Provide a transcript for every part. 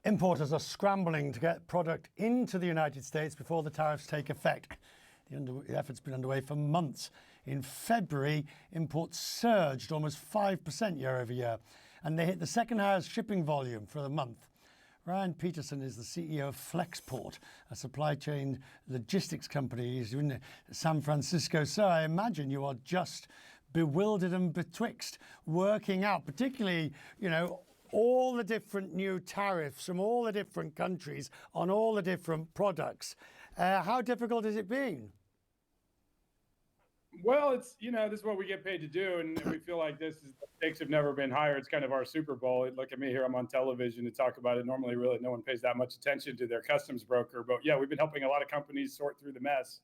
Importers are scrambling to get product into the United States before the tariffs take effect. The effort's been underway for months. In February, imports surged almost 5% year over year, and they hit the second highest shipping volume for the month. Ryan Petersen is the CEO of Flexport, a supply chain logistics company. He's in San Francisco. So I imagine you are just bewildered and betwixt, working out, particularly, all the different new tariffs from all the different countries on all the different products. How difficult has it been? Well, it's, this is what we get paid to do. And we feel like the stakes have never been higher. It's kind of our Super Bowl. Look at me here. I'm on television to talk about it. Normally, really, no one pays that much attention to their customs broker. But yeah, we've been helping a lot of companies sort through the mess.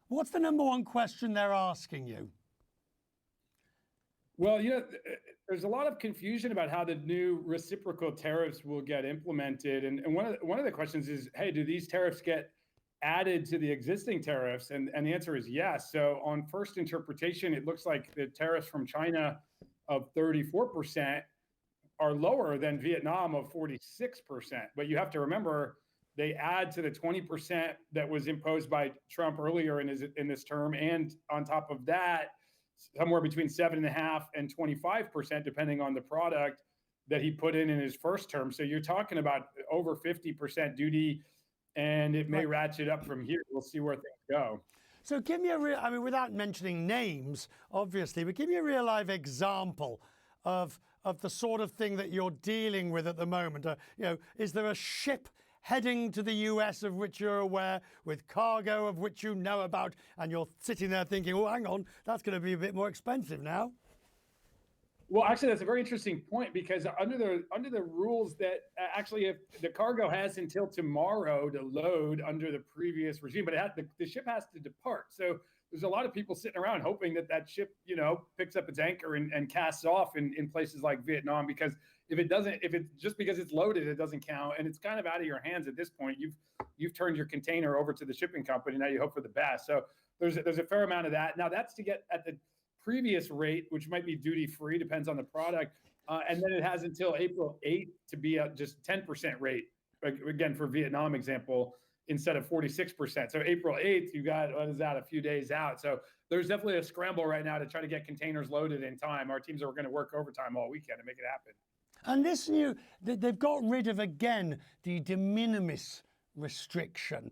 What's the number one question they're asking you? Well, there's a lot of confusion about how the new reciprocal tariffs will get implemented. And one of the questions is, hey, do these tariffs get added to the existing tariffs? And the answer is yes. So on first interpretation, it looks like the tariffs from China of 34% are lower than Vietnam of 46%. But you have to remember, they add to the 20% that was imposed by Trump earlier in this term. And on top of that, somewhere between 7.5% and 25%, depending on the product that he put in his first term. So you're talking about over 50% duty, and it may ratchet up from here. We'll see where things go. So give me without mentioning names, obviously, but give me a real live example of the sort of thing that you're dealing with at the moment. Is there a ship heading to the US of which you're aware, with cargo of which you know about, and you're sitting there thinking, oh, hang on, that's going to be a bit more expensive now? Well, actually, that's a very interesting point, because under the rules that actually, if the cargo has until tomorrow to load under the previous regime, but the ship has to depart. So there's a lot of people sitting around hoping that ship, picks up its anchor and casts off in places like Vietnam, because if it's just because it's loaded, it doesn't count, and it's kind of out of your hands at this point. You've turned your container over to the shipping company. Now you hope for the best. So there's a fair amount of that. Now that's to get at the previous rate, which might be duty free, depends on the product, and then it has until April 8th to be at just 10% rate. Again, for Vietnam example, instead of 46%. So April 8th, you got, what is that, a few days out. So there's definitely a scramble right now to try to get containers loaded in time. Our teams are going to work overtime all weekend to make it happen. And they've got rid of, again, the de minimis restriction,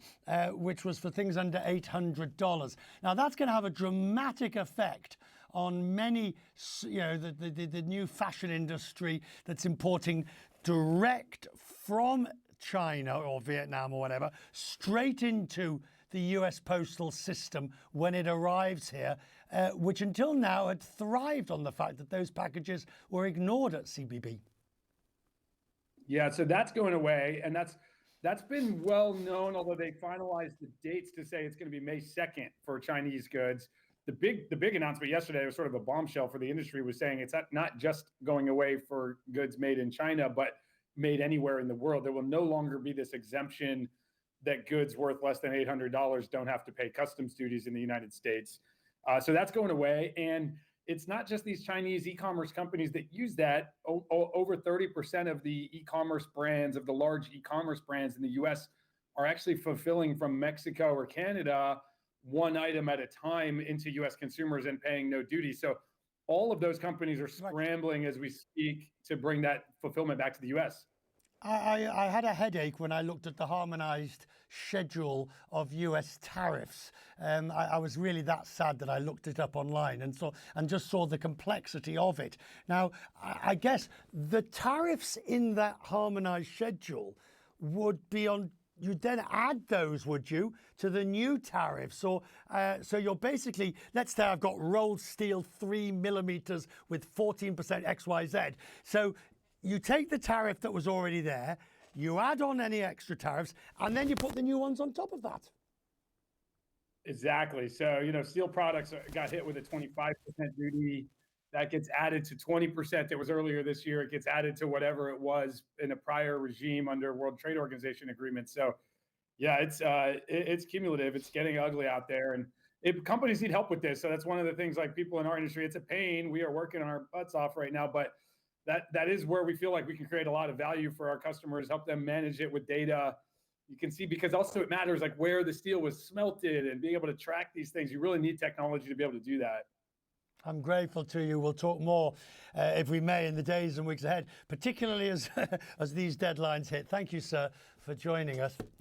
which was for things under $800. Now, that's going to have a dramatic effect on many, the new fashion industry that's importing direct from China or Vietnam or whatever, straight into the US postal system when it arrives here, which until now had thrived on the fact that those packages were ignored at CBP. Yeah, so that's going away, and that's been well known, although they finalized the dates to say it's going to be May 2nd for Chinese goods. The big announcement yesterday was sort of a bombshell for the industry, was saying it's not just going away for goods made in China, but made anywhere in the world. There will no longer be this exemption that goods worth less than $800 don't have to pay customs duties in the United States. So that's going away. And it's not just these Chinese e-commerce companies that use that. Over 30% of the e-commerce brands, of the large e-commerce brands in the US, are actually fulfilling from Mexico or Canada one item at a time into US consumers and paying no duty. So all of those companies are scrambling as we speak to bring that fulfillment back to the US. I had a headache when I looked at the harmonized schedule of US tariffs. I was really that sad that I looked it up online and just saw the complexity of it. Now, I guess the tariffs in that harmonized schedule would be on. You'd then add those, would you, to the new tariffs? Or so you're basically, let's say I've got rolled steel 3 millimeters with 14% XYZ. So you take the tariff that was already there, you add on any extra tariffs, and then you put the new ones on top of that. Exactly. So, steel products got hit with a 25% duty. That gets added to 20% that was earlier this year. It gets added to whatever it was in a prior regime under World Trade Organization agreements. So, yeah, it's cumulative. It's getting ugly out there, and companies need help with this. So that's one of the things. Like people in our industry, it's a pain. We are working our butts off right now, but that is where we feel like we can create a lot of value for our customers, help them manage it with data. You can see, because also it matters like where the steel was smelted and being able to track these things. You really need technology to be able to do that. I'm grateful to you. We'll talk more, if we may, in the days and weeks ahead, particularly as, as these deadlines hit. Thank you, sir, for joining us.